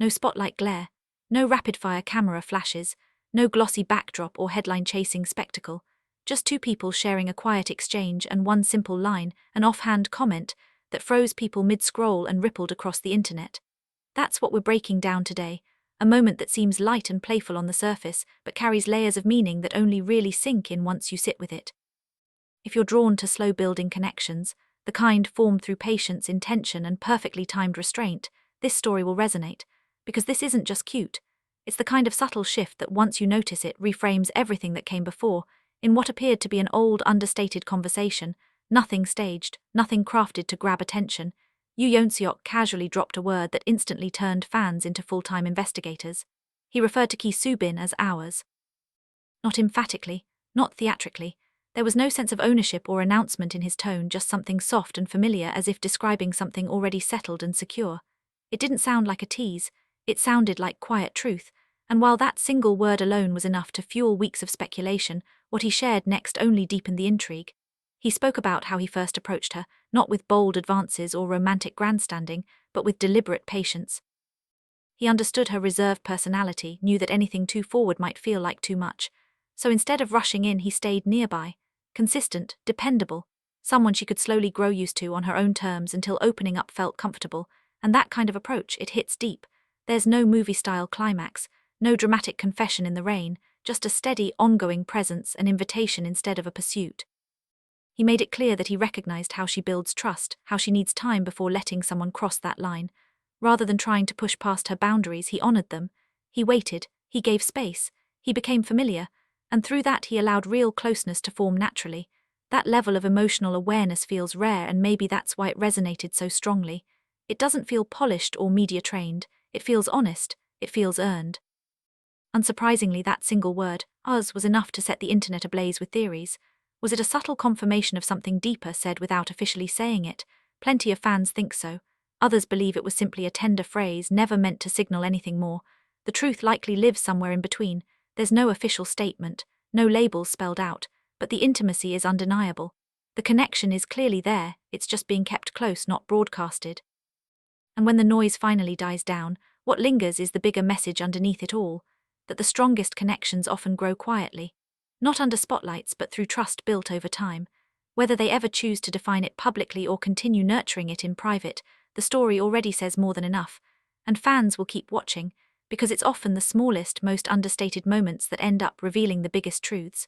No spotlight glare, no rapid-fire camera flashes, no glossy backdrop or headline-chasing spectacle, just two people sharing a quiet exchange and one simple line, an offhand comment, that froze people mid-scroll and rippled across the internet. That's what we're breaking down today, a moment that seems light and playful on the surface, but carries layers of meaning that only really sink in once you sit with it. If you're drawn to slow-building connections, the kind formed through patience, intention, and perfectly timed restraint, this story will resonate, because this isn't just cute. It's the kind of subtle shift that once you notice it reframes everything that came before, in what appeared to be an old, understated conversation, nothing staged, nothing crafted to grab attention. Yeon-seok casually dropped a word that instantly turned fans into full-time investigators. He referred to Soo-Bin as ours. Not emphatically, not theatrically. There was no sense of ownership or announcement in his tone, just something soft and familiar, as if describing something already settled and secure. It didn't sound like a tease, it sounded like quiet truth, and while that single word alone was enough to fuel weeks of speculation, what he shared next only deepened the intrigue. He spoke about how he first approached her, not with bold advances or romantic grandstanding, but with deliberate patience. He understood her reserved personality, knew that anything too forward might feel like too much, so instead of rushing in he stayed nearby, consistent, dependable, someone she could slowly grow used to on her own terms until opening up felt comfortable, and that kind of approach, it hits deep. There's no movie-style climax, no dramatic confession in the rain, just a steady, ongoing presence, an invitation instead of a pursuit. He made it clear that he recognized how she builds trust, how she needs time before letting someone cross that line. Rather than trying to push past her boundaries, he honored them. He waited, he gave space, he became familiar, and through that he allowed real closeness to form naturally. That level of emotional awareness feels rare, and maybe that's why it resonated so strongly. It doesn't feel polished or media-trained, it feels honest, it feels earned. Unsurprisingly, that single word, us, was enough to set the internet ablaze with theories. Was it a subtle confirmation of something deeper said without officially saying it? Plenty of fans think so. Others believe it was simply a tender phrase, never meant to signal anything more. The truth likely lives somewhere in between. There's no official statement, no labels spelled out, but the intimacy is undeniable. The connection is clearly there, it's just being kept close, not broadcasted. And when the noise finally dies down, what lingers is the bigger message underneath it all, that the strongest connections often grow quietly. Not under spotlights, but through trust built over time. Whether they ever choose to define it publicly or continue nurturing it in private, the story already says more than enough, and fans will keep watching, because it's often the smallest, most understated moments that end up revealing the biggest truths.